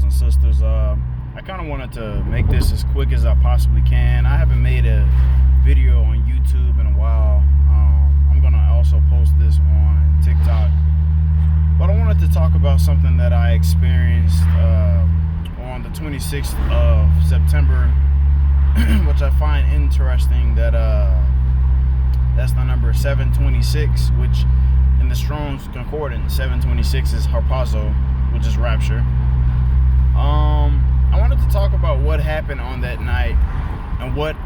brothers and sisters. I kind of wanted to make this as quick as I possibly can. I haven't made a video on YouTube in a while. I'm going to also post this on TikTok. But I wanted to talk about something that I experienced on the 26th of September, which I find interesting that that's the number 726, which in the Strong's Concordance, 726 is harpazo, which is rapture. I wanted to talk about what happened on that night and what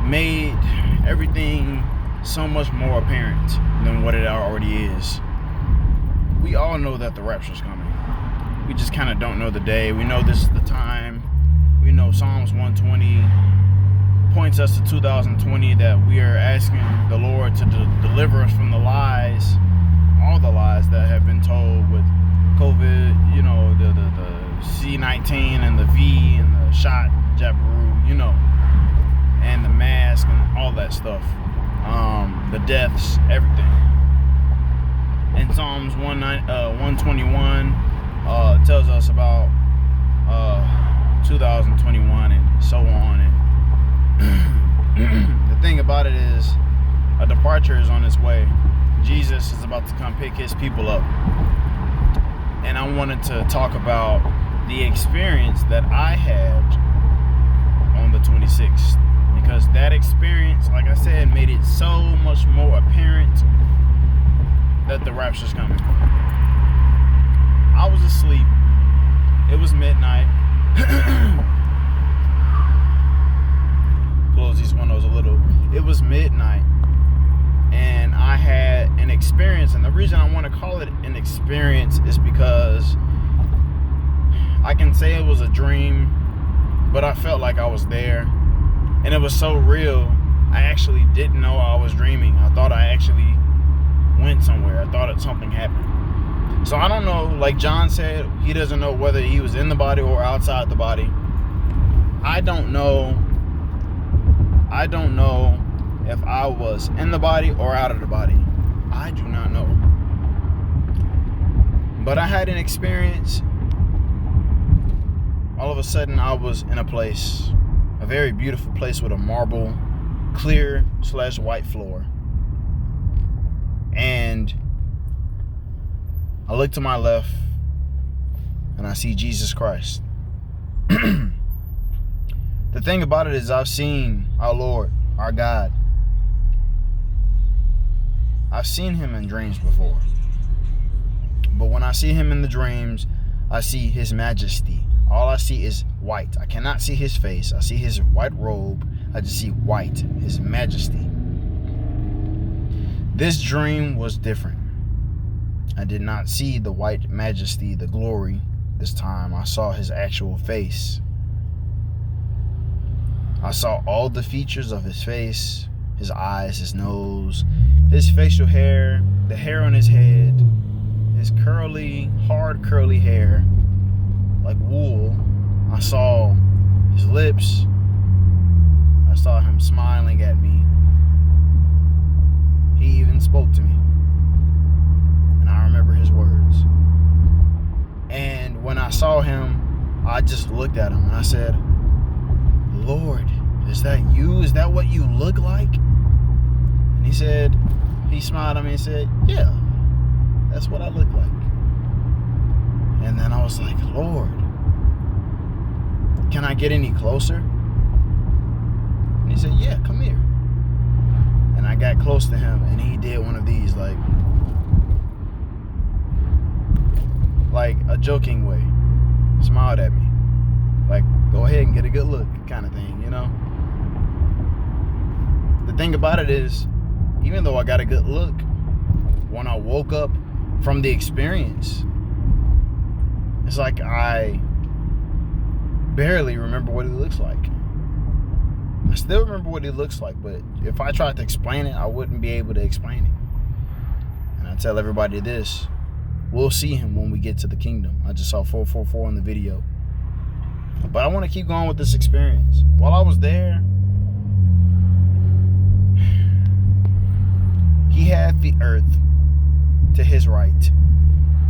made everything so much more apparent than what it already is. We all know that the rapture's coming. We just kind of don't know the day. We know this is the time. We know Psalms 120 points us to 2020, that we are asking the Lord to deliver us from the lies, all the lies that have been told with COVID, you know, the C-19 and the V and the shot, Jabiru, you know, and the mask and all that stuff, the deaths, everything. In Psalms 121, tells us about 2021 and so on. And the thing about it is, a departure is on its way. Jesus is about to come pick his people up. And I wanted to talk about the experience that I had on the 26th. Because that experience, like I said, made it so much more apparent that the rapture's coming. I was asleep. It was midnight. Close these windows a little. It was midnight. And I had an experience. And the reason I want to call it an experience is because I can say it was a dream, but I felt like I was there. And it was so real, I actually didn't know I was dreaming. I thought I actually went somewhere. I thought something happened. So I don't know, like John said, he doesn't know whether he was in the body or outside the body. I don't know if I was in the body or out of the body. I do not know. But I had an experience. All of a sudden, I was in a place, a very beautiful place with a marble, clear/white floor. And I look to my left and I see Jesus Christ. The thing about it is, I've seen our Lord, our God. I've seen him in dreams before. But when I see him in the dreams, I see his majesty. All I see is white. I cannot see his face. I see his white robe. I just see white, his majesty. This dream was different. I did not see the white majesty, the glory this time. I saw his actual face. I saw all the features of his face, his eyes, his nose, his facial hair, the hair on his head, his curly, hard curly hair, like wool. I saw his lips. I saw him smiling at me. He even spoke to me. And I remember his words. And when I saw him, I just looked at him and I said, Lord, is that you? Is that what you look like? And he smiled at me and said, yeah, that's what I look like. And then I was like, Lord, can I get any closer? And he said, yeah, come here. And I got close to him and he did one of these, like a joking way. Smiled at me. Like, go ahead and get a good look kind of thing, you know? The thing about it is, even though I got a good look, when I woke up from the experience, it's like I barely remember what he looks like. I still remember what he looks like, but if I tried to explain it, I wouldn't be able to explain it. And I tell everybody this, we'll see him when we get to the kingdom. I just saw 444 in the video. But I want to keep going with this experience. While I was there, he had the earth to his right.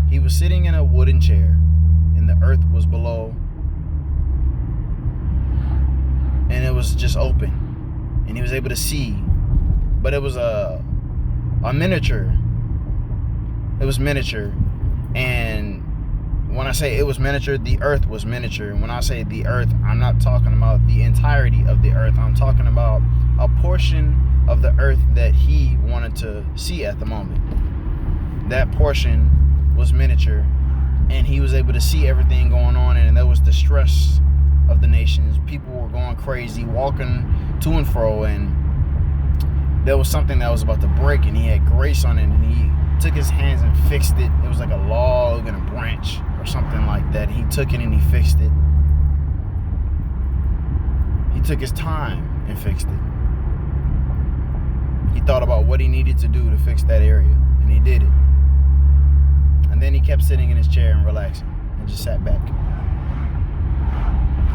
He was sitting in a wooden chair. and the earth was below, and it was just open, and he was able to see. But it was a miniature. It was miniature, and when I say it was miniature, the earth was miniature. When I say the earth, I'm not talking about the entirety of the earth. I'm talking about a portion of the earth that he wanted to see at the moment. That portion was miniature, and he was able to see everything going on, and there was the stress of the nations. People were going crazy, walking to and fro, and there was something that was about to break, and he had grace on it, and he took his hands and fixed it. It was like a log and a branch or something like that. He took it and he fixed it. He took his time and fixed it. He thought about what he needed to do to fix that area, and he did it. And then he kept sitting in his chair and relaxing, and just sat back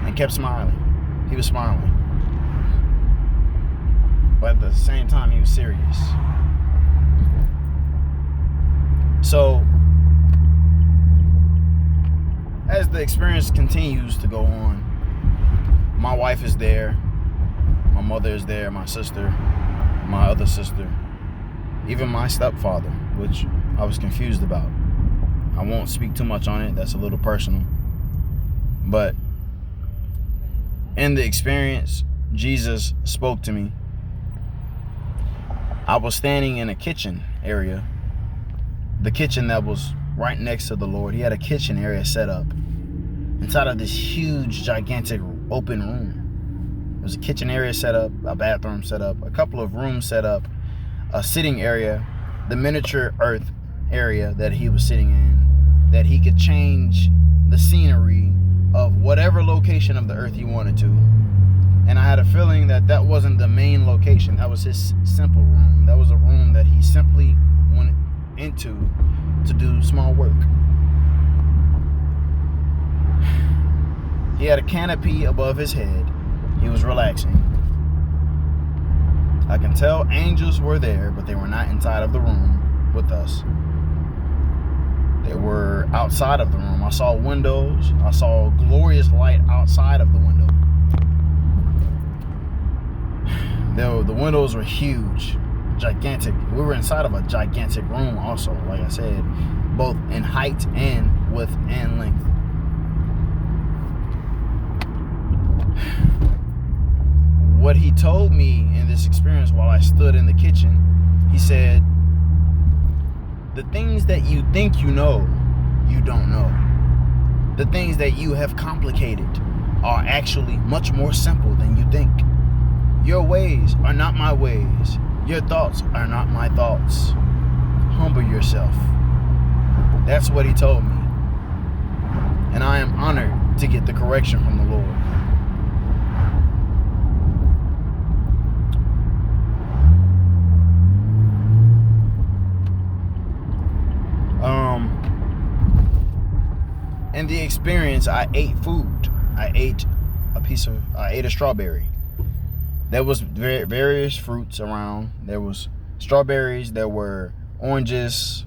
and kept smiling. He was smiling, but at the same time he was serious. So as the experience continues to go on, my wife is there, my mother is there, my sister, my other sister, even my stepfather, which I was confused about. I won't speak too much on it. That's a little personal. But in the experience, Jesus spoke to me. I was standing in a kitchen area, the kitchen that was right next to the Lord. He had a kitchen area set up inside of this huge, gigantic open room. There was a kitchen area set up, a bathroom set up, a couple of rooms set up, a sitting area, the miniature earth area that he was sitting in, that he could change the scenery of whatever location of the earth he wanted to. And I had a feeling that that wasn't the main location. That was his simple room. That was a room that he simply went into to do small work. He had a canopy above his head. He was relaxing. I can tell angels were there, but they were not inside of the room with us. They were outside of the room. I saw windows. I saw glorious light outside of the window. The windows were huge, gigantic. We were inside of a gigantic room also, like I said, both in height and width and length. What he told me in this experience while I stood in the kitchen, he said, the things that you think you know, you don't know. The things that you have complicated are actually much more simple than you think. Your ways are not my ways. Your thoughts are not my thoughts. Humble yourself. That's what he told me. And I am honored to get the correction from the Lord. In the experience, I ate food. I ate a strawberry. There was various fruits around. There was strawberries, there were oranges.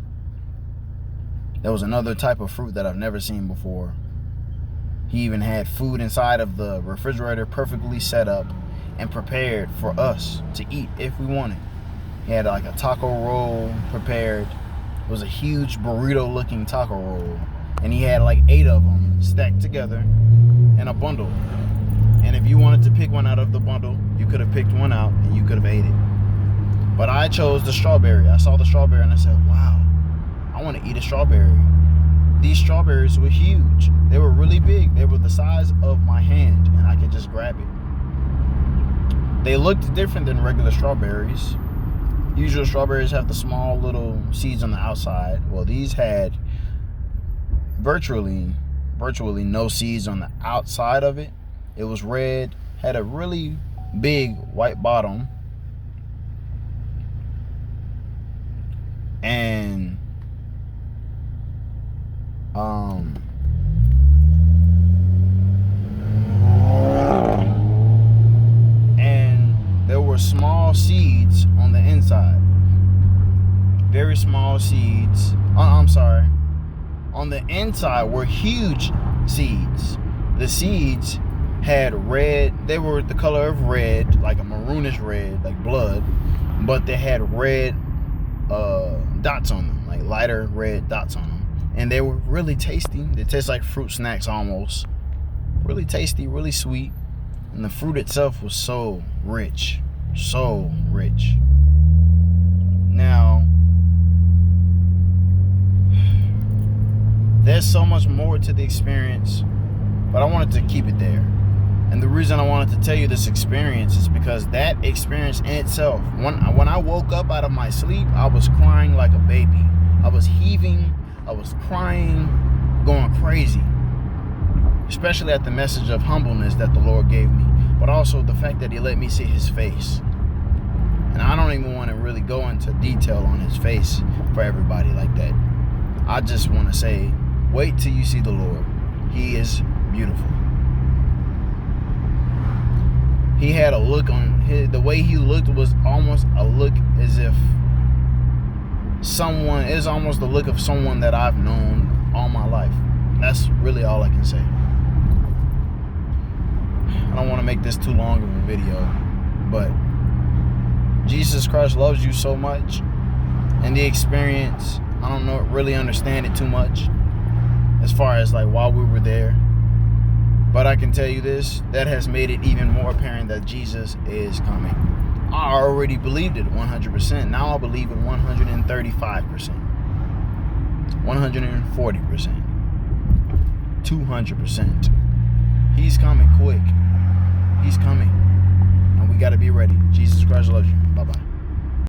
There was another type of fruit that I've never seen before. He even had food inside of the refrigerator perfectly set up and prepared for us to eat if we wanted. He had like a taco roll prepared. It was a huge burrito looking taco roll. And he had like 8 of them stacked together in a bundle. And if you wanted to pick one out of the bundle, you could have picked one out and you could have ate it. But I chose the strawberry. I saw the strawberry and I said, wow, I want to eat a strawberry. These strawberries were huge. They were really big. They were the size of my hand and I could just grab it. They looked different than regular strawberries. Usual strawberries have the small little seeds on the outside. Well, these had virtually no seeds on the outside of it. It was red, had a really big white bottom, and there were small seeds on the inside. Very small seeds. I'm sorry. On the inside were huge seeds. The seeds had red, they were the color of red, like a maroonish red, like blood, but they had red dots on them, like lighter red dots on them. And they were really tasty. They taste like fruit snacks almost. Really tasty, really sweet. And the fruit itself was so rich. So rich. Now, there's so much more to the experience, but I wanted to keep it there. And the reason I wanted to tell you this experience is because that experience in itself, when I woke up out of my sleep, I was crying like a baby. I was heaving, I was crying, going crazy. Especially at the message of humbleness that the Lord gave me, but also the fact that he let me see his face. And I don't even want to really go into detail on his face for everybody like that. I just want to say, wait till you see the Lord. He is beautiful. He had a look on his, the way he looked was almost a look as if someone, is almost the look of someone that I've known all my life. That's really all I can say. I don't want to make this too long of a video, but Jesus Christ loves you so much, and the experience, I don't know, really understand it too much as far as like while we were there. But I can tell you this, that has made it even more apparent that Jesus is coming. I already believed it 100%. Now I believe it 135%, 140%, 200%. He's coming quick. He's coming. And we got to be ready. Jesus Christ loves you. Bye-bye.